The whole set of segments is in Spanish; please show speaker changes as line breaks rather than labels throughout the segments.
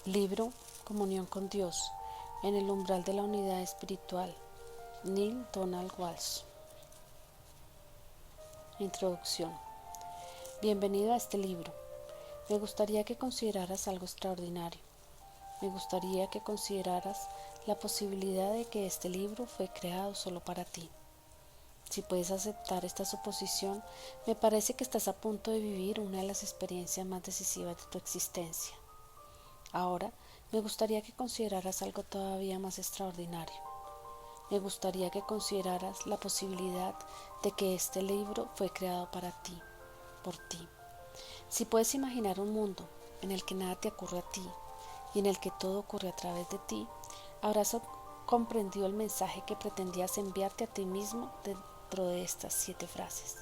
Libro Comunión con Dios, en el umbral de la unidad espiritual. Neale Donald Walsch. Introducción. Bienvenido a este libro. Me gustaría que consideraras algo extraordinario. Me gustaría que consideraras la posibilidad de que este libro fue creado solo para ti. Si puedes aceptar esta suposición, me parece que estás a punto de vivir una de las experiencias más decisivas de tu existencia. Ahora, me gustaría que consideraras algo todavía más extraordinario. Me gustaría que consideraras la posibilidad de que este libro fue creado para ti, por ti. Si puedes imaginar un mundo en el que nada te ocurre a ti y en el que todo ocurre a través de ti, habrás comprendido el mensaje que pretendías enviarte a ti mismo dentro de estas 7 frases.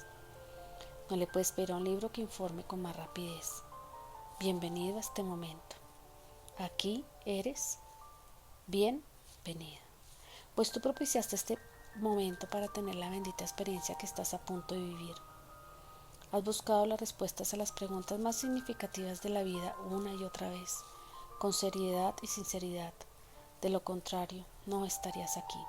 No le puedes pedir a un libro que informe con más rapidez. Bienvenido a este momento. Aquí eres bienvenida, pues tú propiciaste este momento para tener la bendita experiencia que estás a punto de vivir. Has buscado las respuestas a las preguntas más significativas de la vida una y otra vez, con seriedad y sinceridad. De lo contrario, no estarías aquí.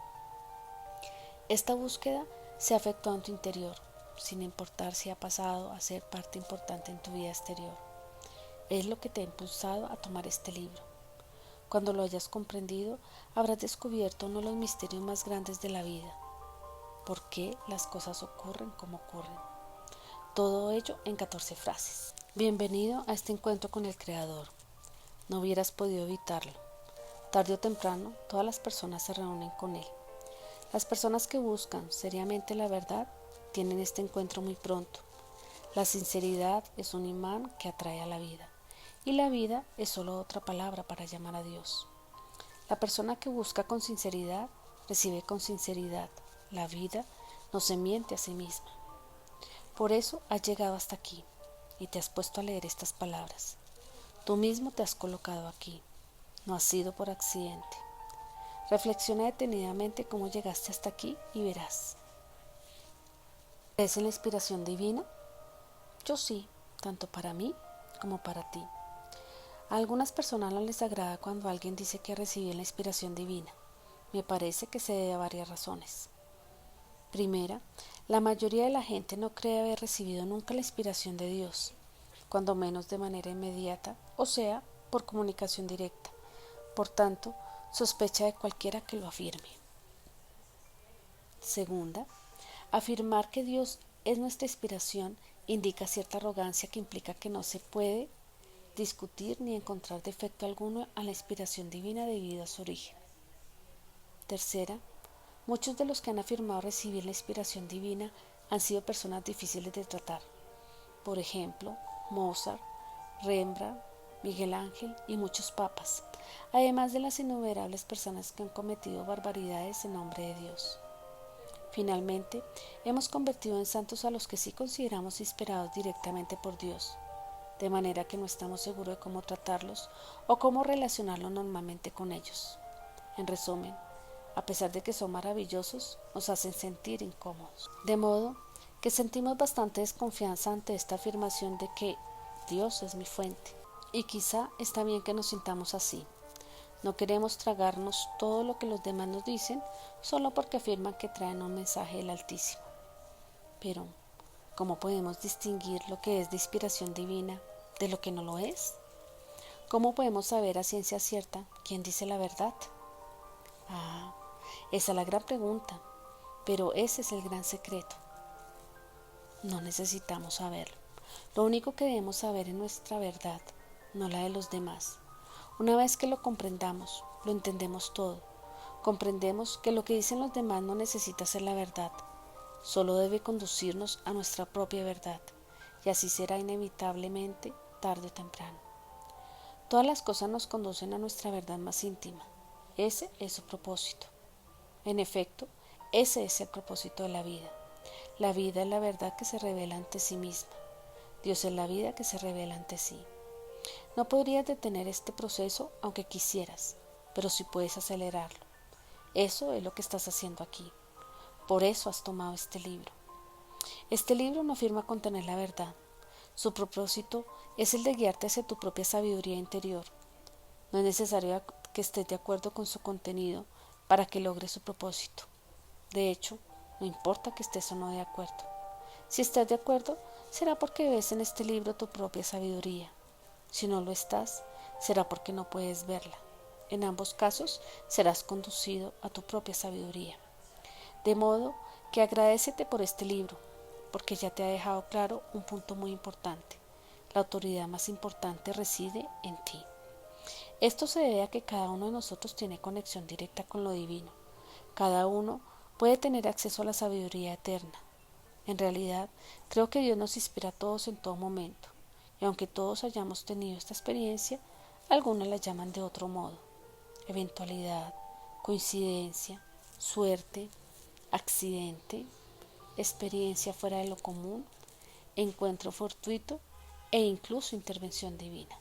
Esta búsqueda se ha efectuado en tu interior, sin importar si ha pasado a ser parte importante en tu vida exterior. Es lo que te ha impulsado a tomar este libro. Cuando lo hayas comprendido, habrás descubierto uno de los misterios más grandes de la vida. ¿Por qué las cosas ocurren como ocurren? Todo ello en 14 frases. Bienvenido a este encuentro con el Creador. No hubieras podido evitarlo. Tarde o temprano, todas las personas se reúnen con Él. Las personas que buscan seriamente la verdad tienen este encuentro muy pronto. La sinceridad es un imán que atrae a la vida. Y la vida es solo otra palabra para llamar a Dios. La persona que busca con sinceridad, recibe con sinceridad. La vida no se miente a sí misma. Por eso has llegado hasta aquí y te has puesto a leer estas palabras. Tú mismo te has colocado aquí. No ha sido por accidente. Reflexiona detenidamente cómo llegaste hasta aquí y verás. ¿Crees en la inspiración divina? Yo sí, tanto para mí como para ti. A algunas personas no les agrada cuando alguien dice que recibió la inspiración divina. Me parece que se debe a varias razones. Primera, la mayoría de la gente no cree haber recibido nunca la inspiración de Dios, cuando menos de manera inmediata, o sea, por comunicación directa. Por tanto, sospecha de cualquiera que lo afirme. Segunda, afirmar que Dios es nuestra inspiración indica cierta arrogancia que implica que no se puede discutir ni encontrar defecto alguno a la inspiración divina debido a su origen. Tercera, muchos de los que han afirmado recibir la inspiración divina han sido personas difíciles de tratar. Por ejemplo, Mozart, Rembrandt, Miguel Ángel y muchos papas, además de las innumerables personas que han cometido barbaridades en nombre de Dios. Finalmente, hemos convertido en santos a los que sí consideramos inspirados directamente por Dios, de manera que no estamos seguros de cómo tratarlos o cómo relacionarnos normalmente con ellos. En resumen, a pesar de que son maravillosos, nos hacen sentir incómodos. De modo que sentimos bastante desconfianza ante esta afirmación de que Dios es mi fuente. Y quizá está bien que nos sintamos así. No queremos tragarnos todo lo que los demás nos dicen solo porque afirman que traen un mensaje del Altísimo. Pero, ¿cómo podemos distinguir lo que es de inspiración divina de lo que no lo es? ¿Cómo podemos saber a ciencia cierta quién dice la verdad? Esa es la gran pregunta, pero ese es el gran secreto. No necesitamos saberlo. Lo único que debemos saber es nuestra verdad, no la de los demás. Una vez que lo comprendamos, lo entendemos todo. Comprendemos que lo que dicen los demás no necesita ser la verdad, solo debe conducirnos a nuestra propia verdad, y así será inevitablemente tarde o temprano. Todas las cosas nos conducen a nuestra verdad más íntima. Ese es su propósito. En efecto, ese es el propósito de la vida. La vida es la verdad que se revela ante sí misma. Dios es la vida que se revela ante sí. No podrías detener este proceso aunque quisieras, pero sí puedes acelerarlo. Eso es lo que estás haciendo aquí. Por eso has tomado este libro. Este libro no afirma contener la verdad. Su propósito es el de guiarte hacia tu propia sabiduría interior. No es necesario que estés de acuerdo con su contenido para que logre su propósito. De hecho, no importa que estés o no de acuerdo. Si estás de acuerdo, será porque ves en este libro tu propia sabiduría. Si no lo estás, será porque no puedes verla. En ambos casos, serás conducido a tu propia sabiduría. De modo que agradécete por este libro, porque ya te ha dejado claro un punto muy importante. La autoridad más importante reside en ti. Esto se debe a que cada uno de nosotros tiene conexión directa con lo divino. Cada uno puede tener acceso a la sabiduría eterna. En realidad, creo que Dios nos inspira a todos en todo momento, y aunque todos hayamos tenido esta experiencia, algunos la llaman de otro modo: eventualidad, coincidencia, suerte, accidente, experiencia fuera de lo común, encuentro fortuito e incluso intervención divina.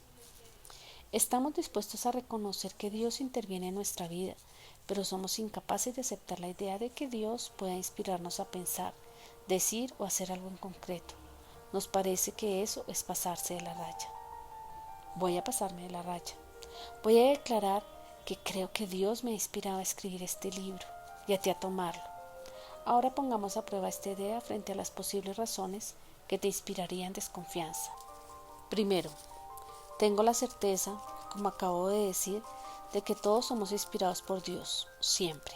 Estamos dispuestos a reconocer que Dios interviene en nuestra vida, pero somos incapaces de aceptar la idea de que Dios pueda inspirarnos a pensar, decir o hacer algo en concreto. Nos parece que eso es pasarse de la raya. Voy a pasarme de la raya. Voy a declarar que creo que Dios me ha inspirado a escribir este libro y a ti a tomarlo. Ahora pongamos a prueba esta idea frente a las posibles razones que te inspirarían desconfianza. Primero, tengo la certeza, como acabo de decir, de que todos somos inspirados por Dios, siempre.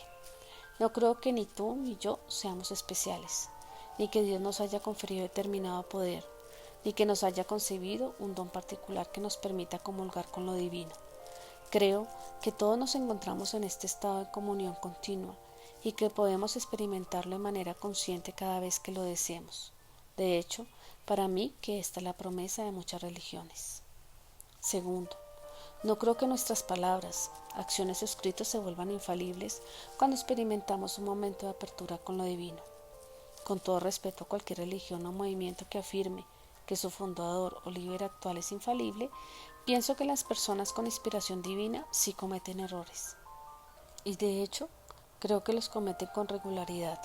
No creo que ni tú ni yo seamos especiales, ni que Dios nos haya conferido determinado poder, ni que nos haya concebido un don particular que nos permita comulgar con lo divino. Creo que todos nos encontramos en este estado de comunión continua y que podemos experimentarlo de manera consciente cada vez que lo deseemos. De hecho, para mí que esta es la promesa de muchas religiones. Segundo, no creo que nuestras palabras, acciones o escritos se vuelvan infalibles cuando experimentamos un momento de apertura con lo divino. Con todo respeto a cualquier religión o movimiento que afirme que su fundador o líder actual es infalible, pienso que las personas con inspiración divina sí cometen errores. Y de hecho, creo que los cometen con regularidad.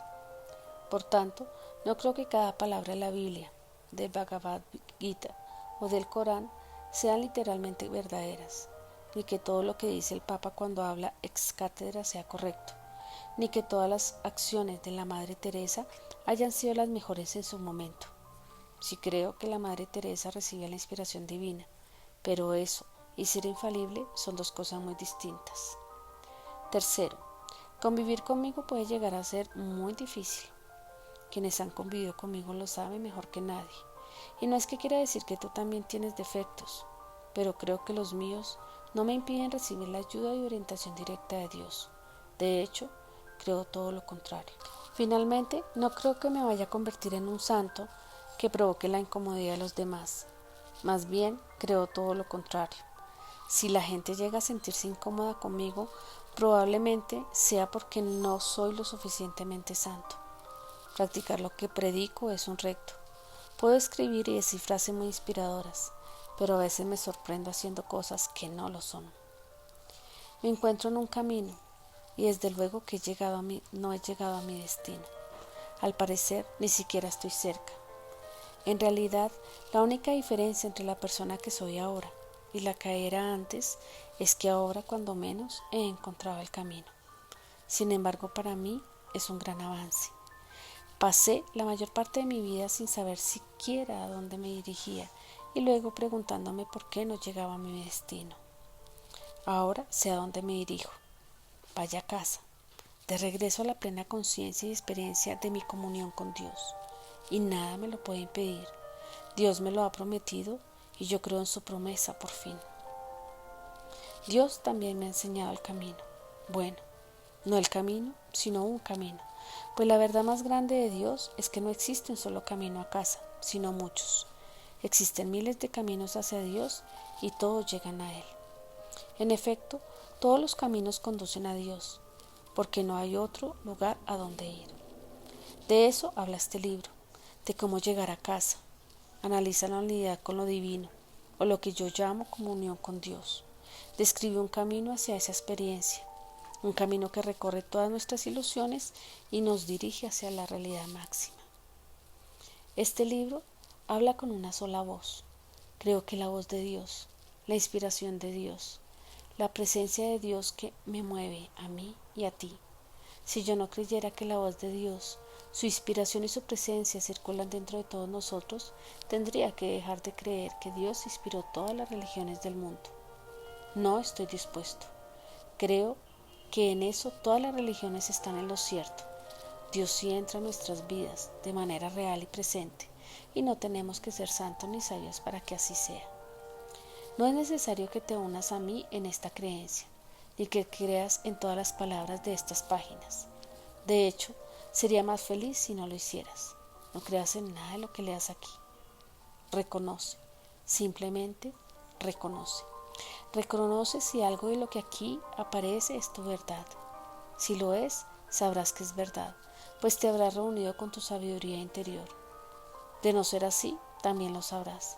Por tanto, no creo que cada palabra de la Biblia, del Bhagavad Gita o del Corán sean literalmente verdaderas, ni que todo lo que dice el Papa cuando habla ex cátedra sea correcto, ni que todas las acciones de la Madre Teresa hayan sido las mejores en su momento. Sí creo que la Madre Teresa recibe la inspiración divina, pero eso y ser infalible son dos cosas muy distintas. Tercero, convivir conmigo puede llegar a ser muy difícil. Quienes han convivido conmigo lo saben mejor que nadie. Y no es que quiera decir que tú también tienes defectos, pero creo que los míos no me impiden recibir la ayuda y orientación directa de Dios. De hecho, creo todo lo contrario. Finalmente, no creo que me vaya a convertir en un santo que provoque la incomodidad de los demás. Más bien, creo todo lo contrario. Si la gente llega a sentirse incómoda conmigo, probablemente sea porque no soy lo suficientemente santo. Practicar lo que predico es un reto. Puedo escribir y decir frases muy inspiradoras, pero a veces me sorprendo haciendo cosas que no lo son. Me encuentro en un camino y desde luego que no he llegado a mi destino. Al parecer, ni siquiera estoy cerca. En realidad, la única diferencia entre la persona que soy ahora y la que era antes es que ahora, cuando menos, he encontrado el camino. Sin embargo, para mí es un gran avance. Pasé la mayor parte de mi vida sin saber siquiera a dónde me dirigía y luego preguntándome por qué no llegaba a mi destino. Ahora sé a dónde me dirijo. Vaya a casa, de regreso a la plena conciencia y experiencia de mi comunión con Dios. Y nada me lo puede impedir. Dios me lo ha prometido y yo creo en su promesa por fin. Dios también me ha enseñado el camino. Bueno, no el camino, sino un camino. Pues la verdad más grande de Dios es que no existe un solo camino a casa, sino muchos. Existen miles de caminos hacia Dios y todos llegan a Él. En efecto, todos los caminos conducen a Dios, porque no hay otro lugar a donde ir. De eso habla este libro, de cómo llegar a casa. Analiza la unidad con lo divino, o lo que yo llamo comunión con Dios. Describe un camino hacia esa experiencia, un camino que recorre todas nuestras ilusiones y nos dirige hacia la realidad máxima. Este libro habla con una sola voz. Creo que la voz de Dios, la inspiración de Dios, la presencia de Dios que me mueve a mí y a ti. Si yo no creyera que la voz de Dios, su inspiración y su presencia circulan dentro de todos nosotros, tendría que dejar de creer que Dios inspiró todas las religiones del mundo. No estoy dispuesto. Creo que en eso todas las religiones están en lo cierto. Dios sí entra en nuestras vidas de manera real y presente, y no tenemos que ser santos ni sabios para que así sea. No es necesario que te unas a mí en esta creencia, ni que creas en todas las palabras de estas páginas. De hecho, sería más feliz si no lo hicieras. No creas en nada de lo que leas aquí. Reconoce, simplemente reconoce. Reconoce si algo de lo que aquí aparece es tu verdad. Si lo es, sabrás que es verdad, pues te habrás reunido con tu sabiduría interior. De no ser así, también lo sabrás,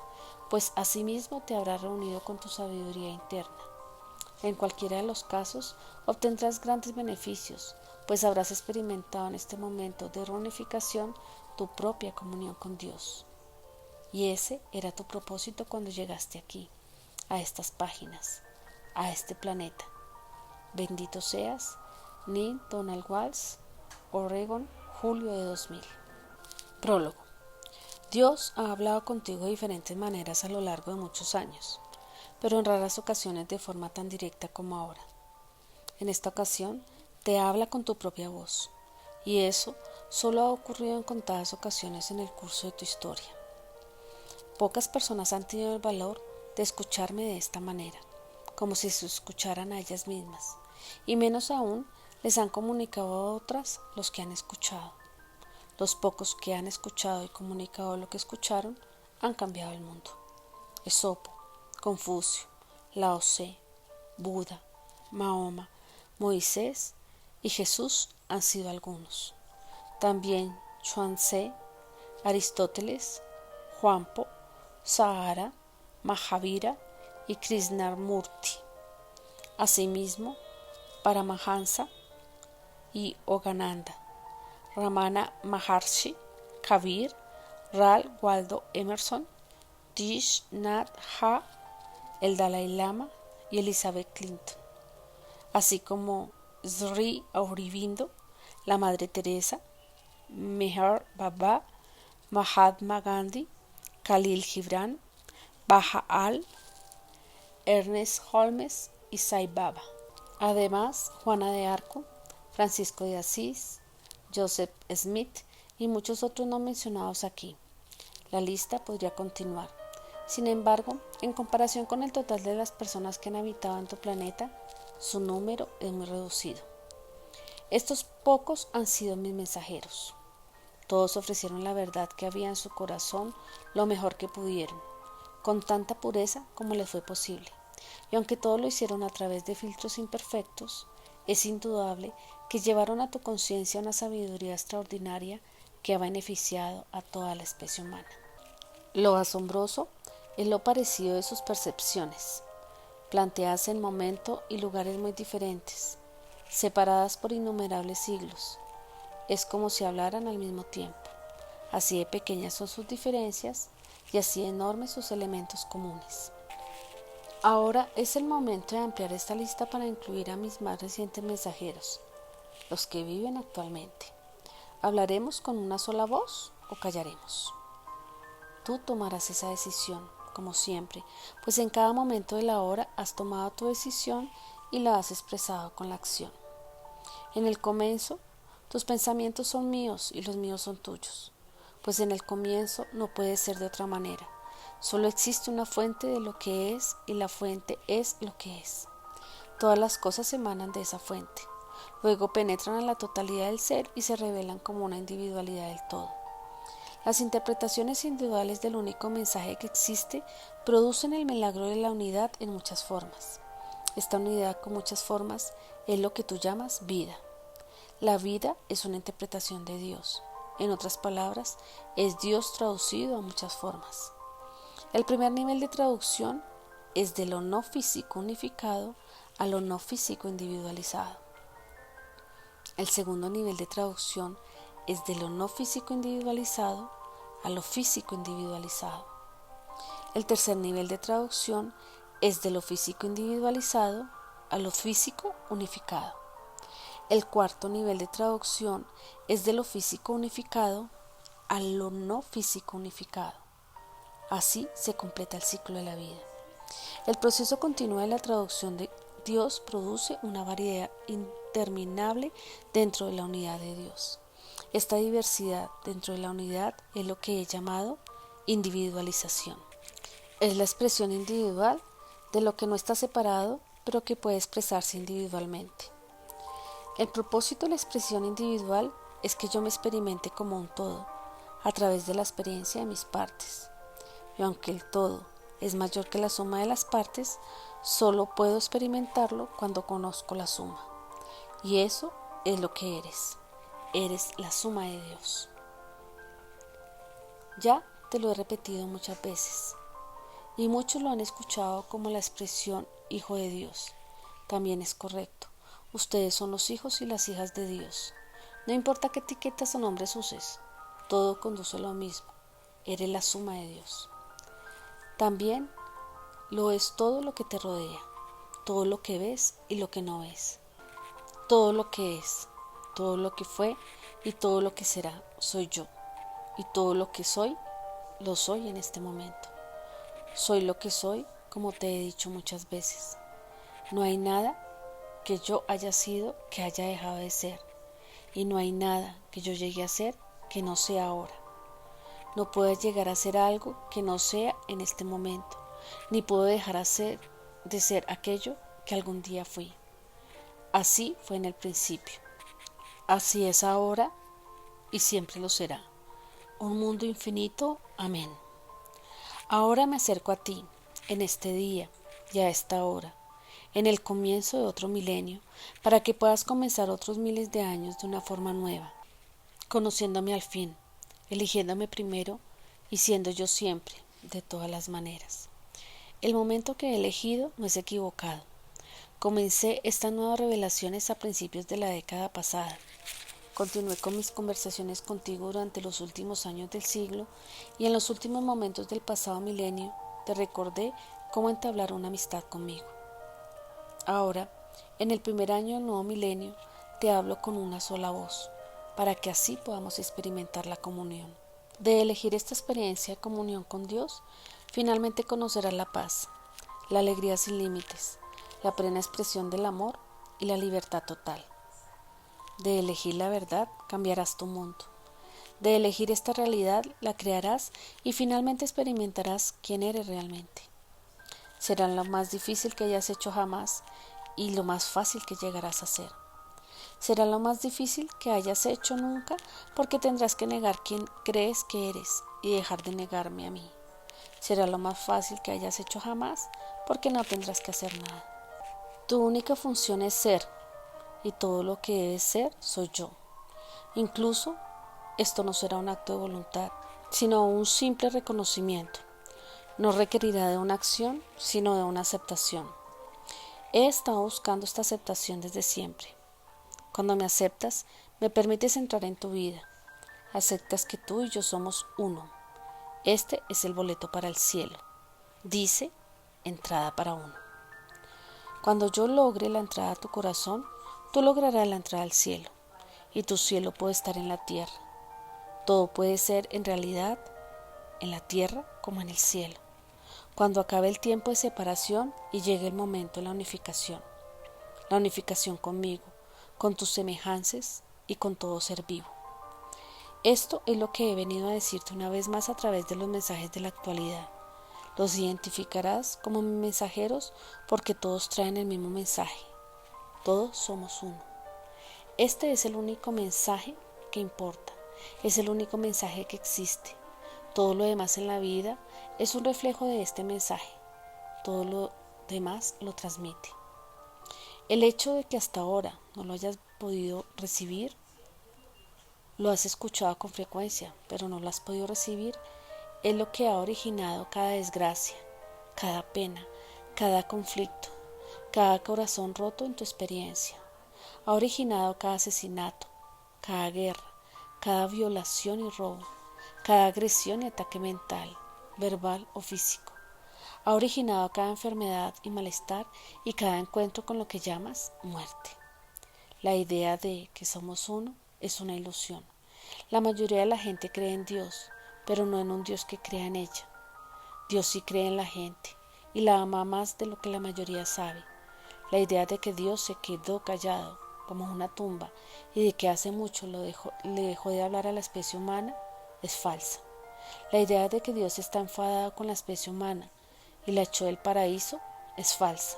pues asimismo te habrás reunido con tu sabiduría interna. En cualquiera de los casos, obtendrás grandes beneficios, pues habrás experimentado en este momento de reunificación tu propia comunión con Dios. Y ese era tu propósito cuando llegaste aquí, a estas páginas, a este planeta. Bendito seas, Neale Donald Walsch, Oregon, julio de 2000. Prólogo. Dios ha hablado contigo de diferentes maneras a lo largo de muchos años, pero en raras ocasiones de forma tan directa como ahora. En esta ocasión te habla con tu propia voz, y eso solo ha ocurrido en contadas ocasiones en el curso de tu historia. Pocas personas han tenido el valor de escucharme de esta manera, como si se escucharan a ellas mismas, y menos aún les han comunicado a otras los que han escuchado. Los pocos que han escuchado y comunicado lo que escucharon han cambiado el mundo. Esopo, Confucio, Lao Tse, Buda, Mahoma, Moisés y Jesús han sido algunos. También Chuang-Tzu, Aristóteles, Juanpo, Sahara, Mahavira y Krishnamurti. Asimismo, Paramahansa y Yogananda, Ramana Maharshi, Kabir, Ralph Waldo Emerson, Thich Nhat Hanh, el Dalai Lama y Elizabeth Clinton, así como Sri Aurobindo, la Madre Teresa, Meher Baba, Mahatma Gandhi, Khalil Gibran, Bahá'u'lláh, Ernest Holmes y Sai Baba. Además, Juana de Arco, Francisco de Asís, Joseph Smith y muchos otros no mencionados aquí. La lista podría continuar. Sin embargo, en comparación con el total de las personas que han habitado en tu planeta, su número es muy reducido. Estos pocos han sido mis mensajeros. Todos ofrecieron la verdad que había en su corazón lo mejor que pudieron, con tanta pureza como les fue posible. Y aunque todo lo hicieron a través de filtros imperfectos, es indudable que llevaron a tu conciencia una sabiduría extraordinaria que ha beneficiado a toda la especie humana. Lo asombroso es lo parecido de sus percepciones, planteadas en momento y lugares muy diferentes, separadas por innumerables siglos. Es como si hablaran al mismo tiempo. Así de pequeñas son sus diferencias y así enormes sus elementos comunes. Ahora es el momento de ampliar esta lista para incluir a mis más recientes mensajeros, los que viven actualmente. ¿Hablaremos con una sola voz o callaremos? Tú tomarás esa decisión, como siempre, pues en cada momento de la hora has tomado tu decisión y la has expresado con la acción. En el comienzo, tus pensamientos son míos y los míos son tuyos, pues en el comienzo no puede ser de otra manera. Solo existe una fuente de lo que es y la fuente es lo que es. Todas las cosas emanan de esa fuente. Luego penetran a la totalidad del ser y se revelan como una individualidad del todo. Las interpretaciones individuales del único mensaje que existe producen el milagro de la unidad en muchas formas. Esta unidad con muchas formas es lo que tú llamas vida. La vida es una interpretación de Dios. En otras palabras, es Dios traducido a muchas formas. El primer nivel de traducción es de lo no físico unificado a lo no físico individualizado. El segundo nivel de traducción es de lo no físico individualizado a lo físico individualizado. El tercer nivel de traducción es de lo físico individualizado a lo físico unificado. El cuarto nivel de traducción es de lo físico unificado a lo no físico unificado. Así se completa el ciclo de la vida. El proceso continuo de la traducción de Dios produce una variedad interminable dentro de la unidad de Dios. Esta diversidad dentro de la unidad es lo que he llamado individualización. Es la expresión individual de lo que no está separado, pero que puede expresarse individualmente. El propósito de la expresión individual es que yo me experimente como un todo, a través de la experiencia de mis partes. Y aunque el todo es mayor que la suma de las partes, solo puedo experimentarlo cuando conozco la suma. Y eso es lo que eres. Eres la suma de Dios. Ya te lo he repetido muchas veces, y muchos lo han escuchado como la expresión Hijo de Dios. También es correcto. Ustedes son los hijos y las hijas de Dios. No importa qué etiquetas o nombres uses, todo conduce a lo mismo. Eres la suma de Dios. También lo es todo lo que te rodea, todo lo que ves y lo que no ves. Todo lo que es, todo lo que fue y todo lo que será, soy yo. Y todo lo que soy, lo soy en este momento. Soy lo que soy, como te he dicho muchas veces. No hay nada que yo haya sido que haya dejado de ser. Y no hay nada que yo llegue a ser que no sea ahora. No puedo llegar a ser algo que no sea en este momento, ni puedo dejar de ser aquello que algún día fui. Así fue en el principio. Así es ahora y siempre lo será. Un mundo infinito. Amén. Ahora me acerco a ti, en este día y a esta hora, en el comienzo de otro milenio, para que puedas comenzar otros miles de años de una forma nueva, conociéndome al fin, eligiéndome primero y siendo yo siempre, de todas las maneras. El momento que he elegido no es equivocado. Comencé estas nuevas revelaciones a principios de la década pasada. Continué con mis conversaciones contigo durante los últimos años del siglo y en los últimos momentos del pasado milenio te recordé cómo entablar una amistad conmigo. Ahora, en el primer año del nuevo milenio, te hablo con una sola voz, para que así podamos experimentar la comunión. De elegir esta experiencia de comunión con Dios, finalmente conocerás la paz, la alegría sin límites, la plena expresión del amor y la libertad total. De elegir la verdad, cambiarás tu mundo. De elegir esta realidad, la crearás y finalmente experimentarás quién eres realmente. Será lo más difícil que hayas hecho jamás y lo más fácil que llegarás a ser. Será lo más difícil que hayas hecho nunca porque tendrás que negar quién crees que eres y dejar de negarme a mí. Será lo más fácil que hayas hecho jamás porque no tendrás que hacer nada. Tu única función es ser. Y todo lo que debe ser soy yo. Incluso esto no será un acto de voluntad, sino un simple reconocimiento. No requerirá de una acción, sino de una aceptación. He estado buscando esta aceptación desde siempre. Cuando me aceptas, me permites entrar en tu vida. Aceptas que tú y yo somos uno. Este es el boleto para el cielo. Dice, entrada para uno. Cuando yo logre la entrada a tu corazón, tú lograrás la entrada al cielo, y tu cielo puede estar en la tierra. Todo puede ser en realidad en la tierra como en el cielo. Cuando acabe el tiempo de separación y llegue el momento de la unificación conmigo, con tus semejanzas y con todo ser vivo. Esto es lo que he venido a decirte una vez más a través de los mensajes de la actualidad. Los identificarás como mis mensajeros porque todos traen el mismo mensaje. Todos somos uno. Este es el único mensaje que importa, es el único mensaje que existe. Todo lo demás en la vida es un reflejo de este mensaje. Todo lo demás lo transmite. El hecho de que hasta ahora no lo hayas podido recibir, lo has escuchado con frecuencia, pero no lo has podido recibir, es lo que ha originado cada desgracia, cada pena, cada conflicto, cada corazón roto en tu experiencia. Ha originado cada asesinato, cada guerra, cada violación y robo, cada agresión y ataque mental, verbal o físico. Ha originado cada enfermedad y malestar y cada encuentro con lo que llamas muerte. La idea de que somos uno es una ilusión. La mayoría de la gente cree en Dios, pero no en un Dios que crea en ella. Dios sí cree en la gente y la ama más de lo que la mayoría sabe. La idea de que Dios se quedó callado, como una tumba, y de que hace mucho le dejó de hablar a la especie humana es falsa. La idea de que Dios está enfadado con la especie humana y la echó del paraíso es falsa.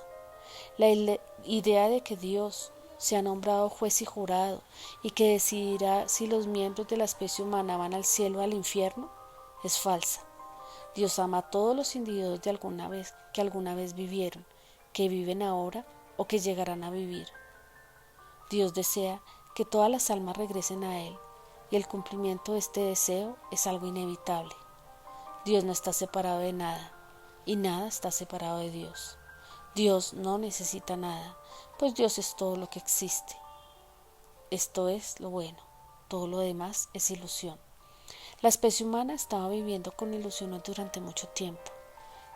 La idea de que Dios se ha nombrado juez y jurado y que decidirá si los miembros de la especie humana van al cielo o al infierno es falsa. Dios ama a todos los individuos que alguna vez vivieron, que viven ahora o que llegarán a vivir. Dios desea que todas las almas regresen a Él y el cumplimiento de este deseo es algo inevitable. Dios no está separado de nada y nada está separado de Dios. Dios no necesita nada, pues Dios es todo lo que existe. Esto es lo bueno, todo lo demás es ilusión. La especie humana estaba viviendo con ilusiones durante mucho tiempo.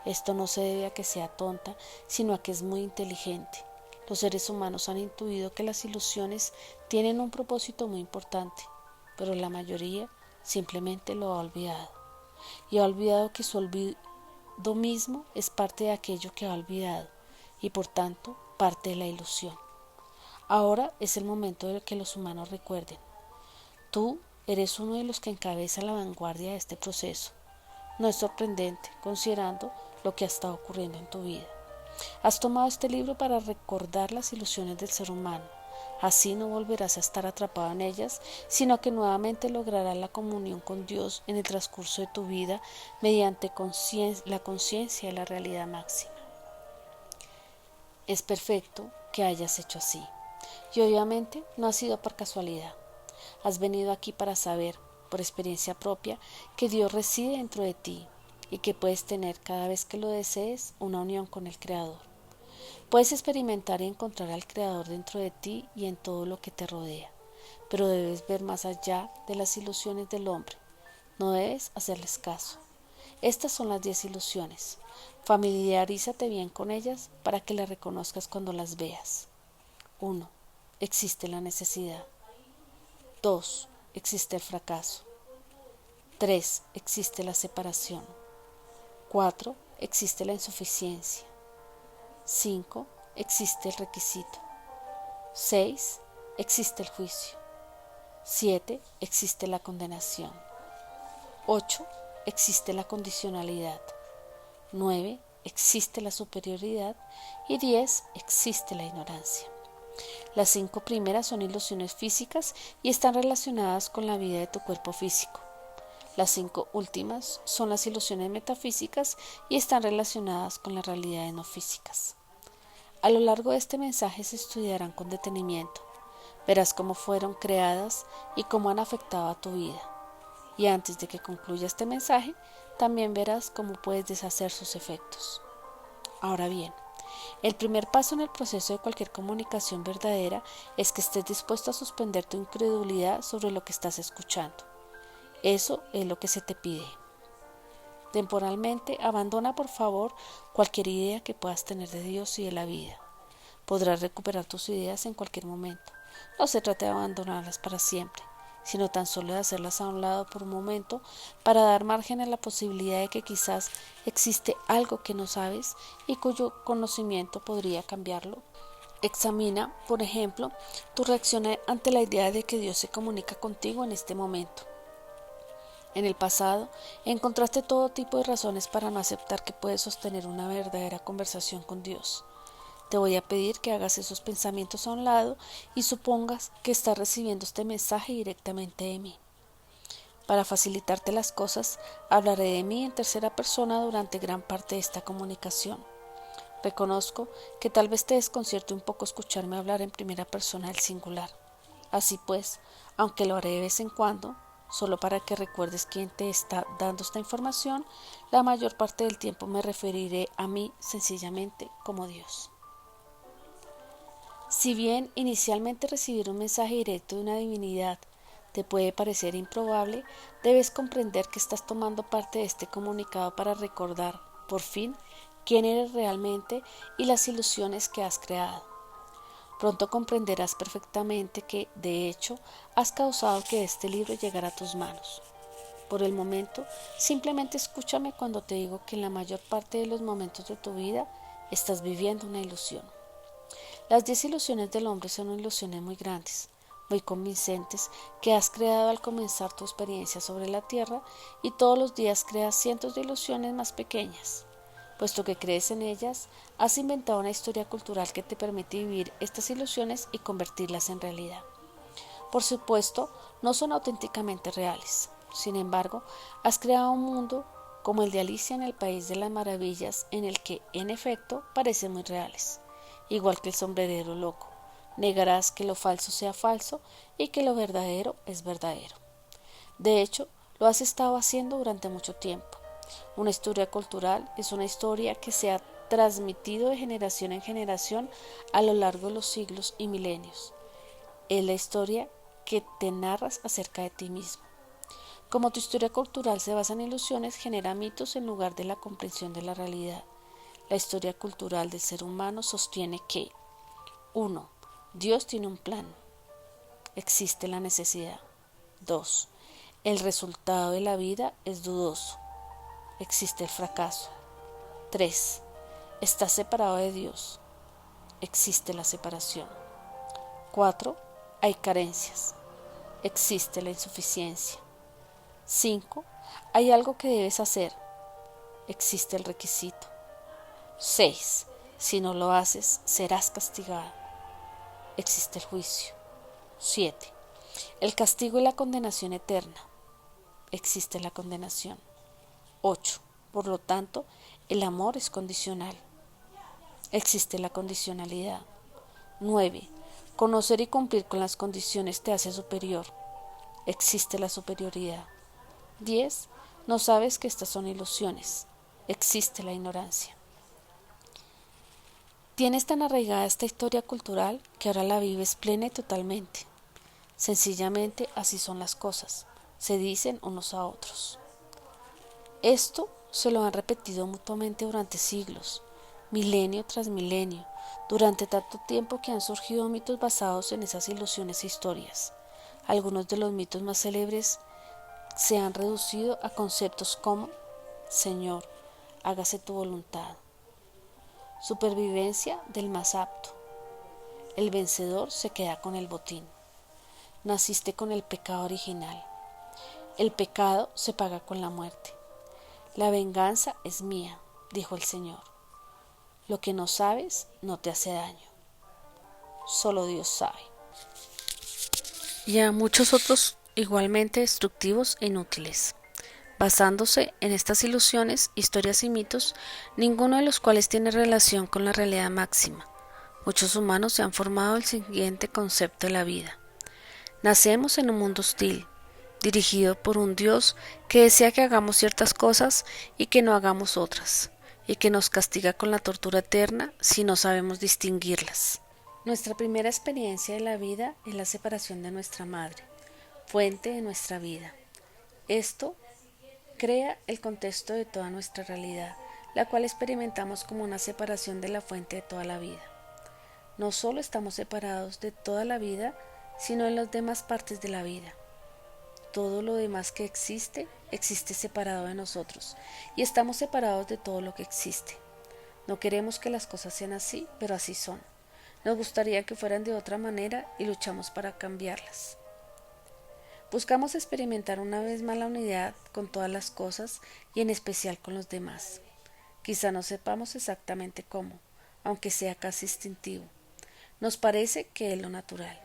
Esto no se debe a que sea tonta, sino a que es muy inteligente. Los seres humanos han intuido que las ilusiones tienen un propósito muy importante, pero la mayoría simplemente lo ha olvidado. Y ha olvidado que su olvido mismo es parte de aquello que ha olvidado y por tanto parte de la ilusión. Ahora es el momento de que los humanos recuerden. Tú eres uno de los que encabeza la vanguardia de este proceso. No es sorprendente, considerando lo que ha estado ocurriendo en tu vida. Has tomado este libro para recordar las ilusiones del ser humano. Así no volverás a estar atrapado en ellas, sino que nuevamente lograrás la comunión con Dios en el transcurso de tu vida mediante la conciencia de la realidad máxima. Es perfecto que hayas hecho así. Y obviamente no ha sido por casualidad. Has venido aquí para saber, por experiencia propia, que Dios reside dentro de ti y que puedes tener cada vez que lo desees una unión con el Creador. Puedes experimentar y encontrar al Creador dentro de ti y en todo lo que te rodea, pero debes ver más allá de las ilusiones del hombre. No debes hacerles caso. Estas son las 10 ilusiones. Familiarízate bien con ellas para que las reconozcas cuando las veas. 1. Existe la necesidad. 2. Existe el fracaso. 3. Existe la separación. 4. Existe la insuficiencia. 5. Existe el requisito. 6. Existe el juicio. 7. Existe la condenación. 8. Existe la condicionalidad. 9. Existe la superioridad. Y 10. Existe la ignorancia. Las 5 primeras son ilusiones físicas y están relacionadas con la vida de tu cuerpo físico. Las 5 últimas son las ilusiones metafísicas y están relacionadas con las realidades no físicas. A lo largo de este mensaje se estudiarán con detenimiento. Verás cómo fueron creadas y cómo han afectado a tu vida. Y antes de que concluya este mensaje, también verás cómo puedes deshacer sus efectos. Ahora bien, el primer paso en el proceso de cualquier comunicación verdadera es que estés dispuesto a suspender tu incredulidad sobre lo que estás escuchando. Eso es lo que se te pide. Temporalmente, abandona por favor cualquier idea que puedas tener de Dios y de la vida. Podrás recuperar tus ideas en cualquier momento. No se trata de abandonarlas para siempre, sino tan solo de hacerlas a un lado por un momento para dar margen a la posibilidad de que quizás existe algo que no sabes y cuyo conocimiento podría cambiarlo. Examina, por ejemplo, tu reacción ante la idea de que Dios se comunica contigo en este momento. En el pasado, encontraste todo tipo de razones para no aceptar que puedes sostener una verdadera conversación con Dios. Te voy a pedir que hagas esos pensamientos a un lado y supongas que estás recibiendo este mensaje directamente de mí. Para facilitarte las cosas, hablaré de mí en tercera persona durante gran parte de esta comunicación. Reconozco que tal vez te desconcierte un poco escucharme hablar en primera persona del singular. Así pues, aunque lo haré de vez en cuando, solo para que recuerdes quién te está dando esta información, la mayor parte del tiempo me referiré a mí sencillamente como Dios. Si bien inicialmente recibir un mensaje directo de una divinidad te puede parecer improbable, debes comprender que estás tomando parte de este comunicado para recordar, por fin, quién eres realmente y las ilusiones que has creado. Pronto comprenderás perfectamente que, de hecho, has causado que este libro llegara a tus manos. Por el momento, simplemente escúchame cuando te digo que en la mayor parte de los momentos de tu vida estás viviendo una ilusión. Las 10 ilusiones del hombre son ilusiones muy grandes, muy convincentes, que has creado al comenzar tu experiencia sobre la tierra, y todos los días creas cientos de ilusiones más pequeñas. Puesto que crees en ellas, has inventado una historia cultural que te permite vivir estas ilusiones y convertirlas en realidad. Por supuesto, no son auténticamente reales. Sin embargo, has creado un mundo como el de Alicia en el País de las Maravillas, en el que, en efecto, parecen muy reales. Igual que el sombrerero loco, negarás que lo falso sea falso y que lo verdadero es verdadero. De hecho, lo has estado haciendo durante mucho tiempo. Una historia cultural es una historia que se ha transmitido de generación en generación a lo largo de los siglos y milenios. Es la historia que te narras acerca de ti mismo. Como tu historia cultural se basa en ilusiones, genera mitos en lugar de la comprensión de la realidad. La historia cultural del ser humano sostiene que 1. Dios tiene un plan. Existe la necesidad. 2. El resultado de la vida es dudoso. Existe el fracaso. 3. Estás separado de Dios. Existe la separación. 4. Hay carencias. Existe la insuficiencia. 5. Hay algo que debes hacer. Existe el requisito. 6. Si no lo haces, serás castigado. Existe el juicio. 7. El castigo y la condenación eterna. Existe la condenación. 8. Por lo tanto, el amor es condicional. Existe la condicionalidad. 9. Conocer y cumplir con las condiciones te hace superior. Existe la superioridad. 10. No sabes que estas son ilusiones. Existe la ignorancia. Tienes tan arraigada esta historia cultural que ahora la vives plena y totalmente. Sencillamente así son las cosas, se dicen unos a otros. Esto se lo han repetido mutuamente durante siglos, milenio tras milenio, durante tanto tiempo que han surgido mitos basados en esas ilusiones e historias. Algunos de los mitos más célebres se han reducido a conceptos como Señor, hágase tu voluntad. Supervivencia del más apto. El vencedor se queda con el botín. Naciste con el pecado original. El pecado se paga con la muerte. La venganza es mía, dijo el Señor. Lo que no sabes no te hace daño. Solo Dios sabe. Y a muchos otros igualmente destructivos e inútiles. Basándose en estas ilusiones, historias y mitos, ninguno de los cuales tiene relación con la realidad máxima, muchos humanos se han formado el siguiente concepto de la vida. Nacemos en un mundo hostil, dirigido por un Dios que desea que hagamos ciertas cosas y que no hagamos otras, y que nos castiga con la tortura eterna si no sabemos distinguirlas. Nuestra primera experiencia de la vida es la separación de nuestra madre, fuente de nuestra vida. Esto crea el contexto de toda nuestra realidad, la cual experimentamos como una separación de la fuente de toda la vida. No solo estamos separados de toda la vida, sino en las demás partes de la vida. Todo lo demás que existe, existe separado de nosotros, y estamos separados de todo lo que existe. No queremos que las cosas sean así, pero así son. Nos gustaría que fueran de otra manera y luchamos para cambiarlas. Buscamos experimentar una vez más la unidad con todas las cosas y en especial con los demás. Quizá no sepamos exactamente cómo, aunque sea casi instintivo. Nos parece que es lo natural.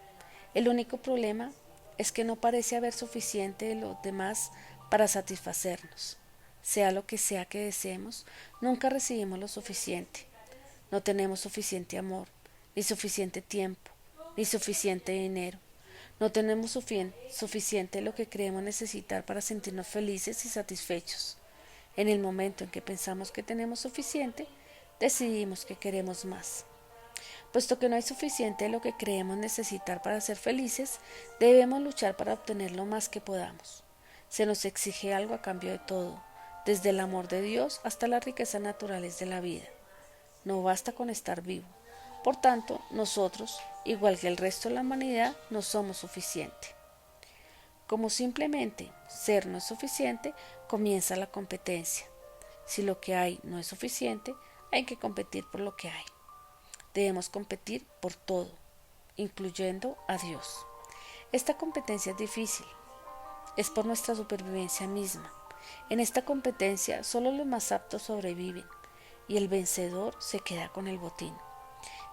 El único problema es que no parece haber suficiente de los demás para satisfacernos. Sea lo que sea que deseemos, nunca recibimos lo suficiente. No tenemos suficiente amor, ni suficiente tiempo, ni suficiente dinero. No tenemos suficiente lo que creemos necesitar para sentirnos felices y satisfechos. En el momento en que pensamos que tenemos suficiente, decidimos que queremos más. Puesto que no hay suficiente de lo que creemos necesitar para ser felices, debemos luchar para obtener lo más que podamos. Se nos exige algo a cambio de todo, desde el amor de Dios hasta las riquezas naturales de la vida. No basta con estar vivo. Por tanto, nosotros, igual que el resto de la humanidad, no somos suficientes. Como simplemente ser no es suficiente, comienza la competencia. Si lo que hay no es suficiente, hay que competir por lo que hay. Debemos competir por todo, incluyendo a Dios. Esta competencia es difícil, es por nuestra supervivencia misma. En esta competencia solo los más aptos sobreviven y el vencedor se queda con el botín.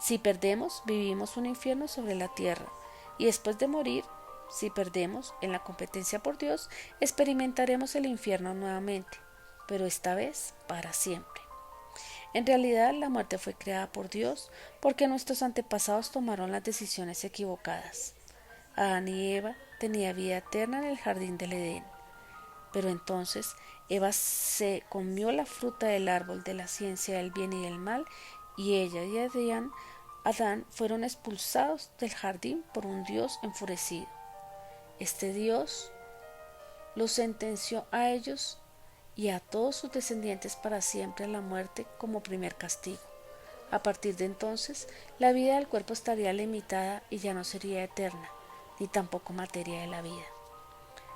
Si perdemos, vivimos un infierno sobre la tierra y después de morir, si perdemos en la competencia por Dios, experimentaremos el infierno nuevamente, pero esta vez para siempre. En realidad, la muerte fue creada por Dios porque nuestros antepasados tomaron las decisiones equivocadas. Adán y Eva tenían vida eterna en el jardín del Edén, pero entonces Eva se comió la fruta del árbol de la ciencia del bien y del mal y ella y Adán fueron expulsados del jardín por un Dios enfurecido. Este Dios los sentenció a ellos y a todos sus descendientes para siempre a la muerte como primer castigo. A partir de entonces, la vida del cuerpo estaría limitada y ya no sería eterna, ni tampoco materia de la vida.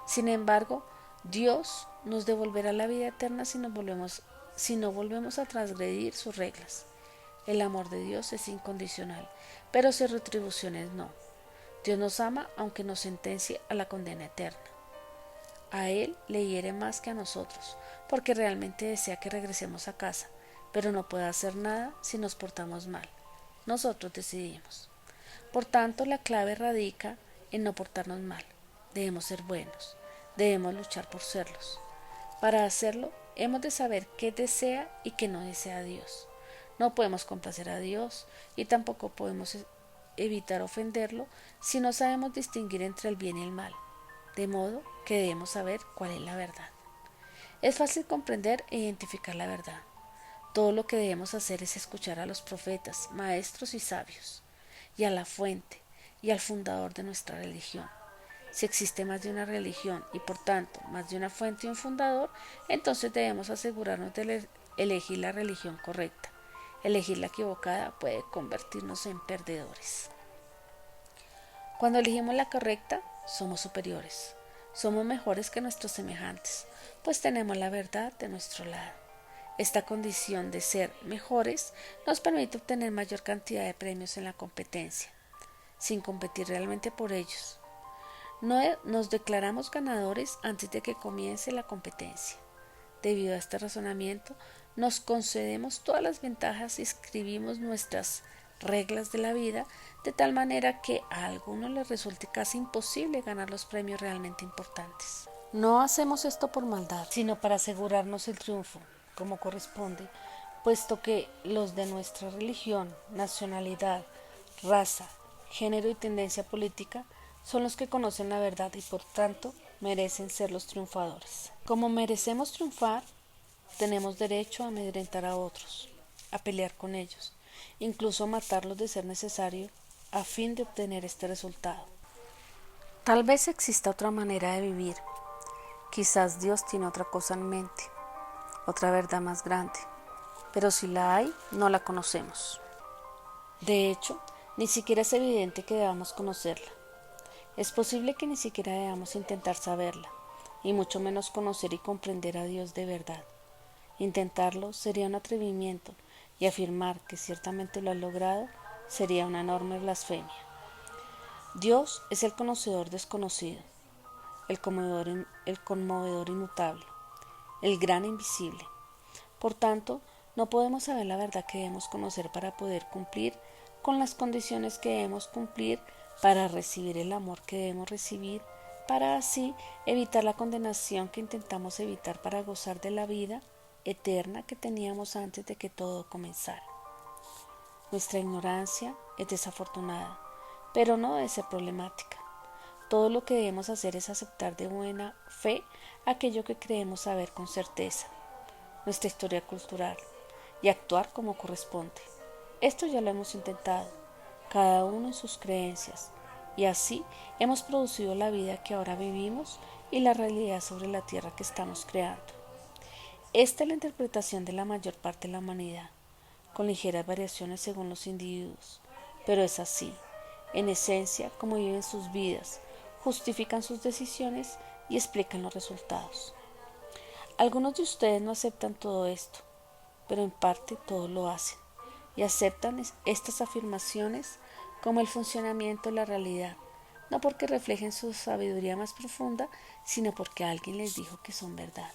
Sin embargo, Dios nos devolverá la vida eterna si no volvemos a transgredir sus reglas. El amor de Dios es incondicional, pero sus retribuciones no. Dios nos ama aunque nos sentencie a la condena eterna. A Él le hiere más que a nosotros, porque realmente desea que regresemos a casa, pero no puede hacer nada si nos portamos mal. Nosotros decidimos. Por tanto, la clave radica en no portarnos mal. Debemos ser buenos, debemos luchar por serlos. Para hacerlo, hemos de saber qué desea y qué no desea Dios. No podemos complacer a Dios y tampoco podemos evitar ofenderlo si no sabemos distinguir entre el bien y el mal, de modo que debemos saber cuál es la verdad. Es fácil comprender e identificar la verdad. Todo lo que debemos hacer es escuchar a los profetas, maestros y sabios, y a la fuente y al fundador de nuestra religión. Si existe más de una religión y por tanto más de una fuente y un fundador, entonces debemos asegurarnos de elegir la religión correcta. Elegir la equivocada puede convertirnos en perdedores. Cuando elegimos la correcta, somos superiores. Somos mejores que nuestros semejantes, pues tenemos la verdad de nuestro lado. Esta condición de ser mejores nos permite obtener mayor cantidad de premios en la competencia, sin competir realmente por ellos. No nos declaramos ganadores antes de que comience la competencia. Debido a este razonamiento, nos concedemos todas las ventajas y escribimos nuestras reglas de la vida de tal manera que a algunos les resulte casi imposible ganar los premios realmente importantes. No hacemos esto por maldad, sino para asegurarnos el triunfo, como corresponde, puesto que los de nuestra religión, nacionalidad, raza, género y tendencia política son los que conocen la verdad y por tanto merecen ser los triunfadores. Como merecemos triunfar, tenemos derecho a amedrentar a otros, a pelear con ellos, incluso a matarlos de ser necesario a fin de obtener este resultado. Tal vez exista otra manera de vivir. Quizás Dios tiene otra cosa en mente, otra verdad más grande, pero si la hay, no la conocemos. De hecho, ni siquiera es evidente que debamos conocerla. Es posible que ni siquiera debamos intentar saberla, y mucho menos conocer y comprender a Dios de verdad. Intentarlo sería un atrevimiento, y afirmar que ciertamente lo has logrado sería una enorme blasfemia. Dios es el conocedor desconocido, el conmovedor inmutable, el gran invisible. Por tanto, no podemos saber la verdad que debemos conocer para poder cumplir con las condiciones que debemos cumplir para recibir el amor que debemos recibir, para así evitar la condenación que intentamos evitar para gozar de la vida eterna que teníamos antes de que todo comenzara. Nuestra ignorancia es desafortunada, pero no debe ser problemática. Todo lo que debemos hacer es aceptar de buena fe aquello que creemos saber con certeza, nuestra historia cultural, y actuar como corresponde. Esto ya lo hemos intentado, cada uno en sus creencias, y así hemos producido la vida que ahora vivimos y la realidad sobre la tierra que estamos creando. Esta es la interpretación de la mayor parte de la humanidad, con ligeras variaciones según los individuos, pero es así, en esencia, como viven sus vidas, justifican sus decisiones y explican los resultados. Algunos de ustedes no aceptan todo esto, pero en parte todos lo hacen y aceptan estas afirmaciones como el funcionamiento de la realidad, no porque reflejen su sabiduría más profunda, sino porque alguien les dijo que son verdad.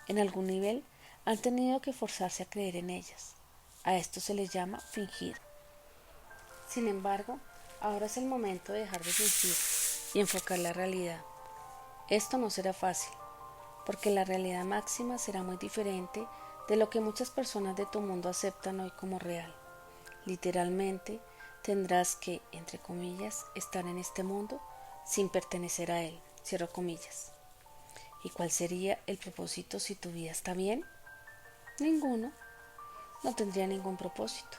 En algún nivel han tenido que forzarse a creer en ellas. A esto se les llama fingir. Sin embargo, ahora es el momento de dejar de fingir y enfocar la realidad. Esto no será fácil, porque la realidad máxima será muy diferente de lo que muchas personas de tu mundo aceptan hoy como real. Literalmente, tendrás que, entre comillas, estar en este mundo sin pertenecer a él, cierro comillas. ¿Y cuál sería el propósito si tu vida está bien? Ninguno. No tendría ningún propósito.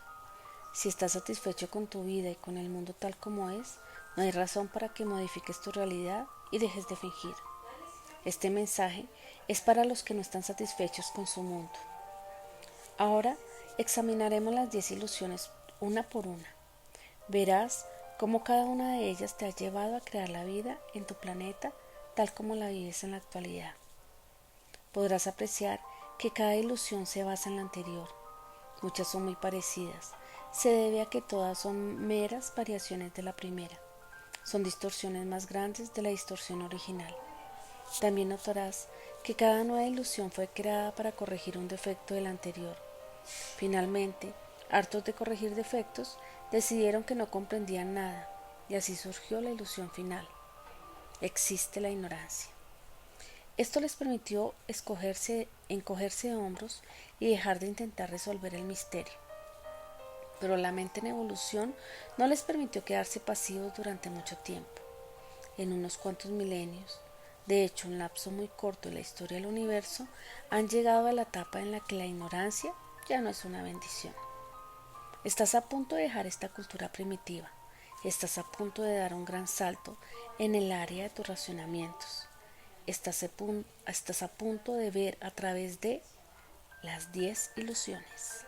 Si estás satisfecho con tu vida y con el mundo tal como es, no hay razón para que modifiques tu realidad y dejes de fingir. Este mensaje es para los que no están satisfechos con su mundo. Ahora examinaremos las 10 ilusiones una por una. Verás cómo cada una de ellas te ha llevado a crear la vida en tu planeta tal como la vives en la actualidad. Podrás apreciar que cada ilusión se basa en la anterior. Muchas son muy parecidas. Se debe a que todas son meras variaciones de la primera. Son distorsiones más grandes de la distorsión original. También notarás que cada nueva ilusión fue creada para corregir un defecto de la anterior. Finalmente, hartos de corregir defectos, decidieron que no comprendían nada, y así surgió la ilusión final. Existe la ignorancia. Esto les permitió encogerse de hombros y dejar de intentar resolver el misterio. Pero la mente en evolución no les permitió quedarse pasivos durante mucho tiempo. En unos cuantos milenios, de hecho un lapso muy corto en la historia del universo, han llegado a la etapa en la que la ignorancia ya no es una bendición. Estás a punto de dejar esta cultura primitiva. Estás a punto de dar un gran salto en el área de tus racionamientos. Estás a punto de ver a través de las 10 ilusiones.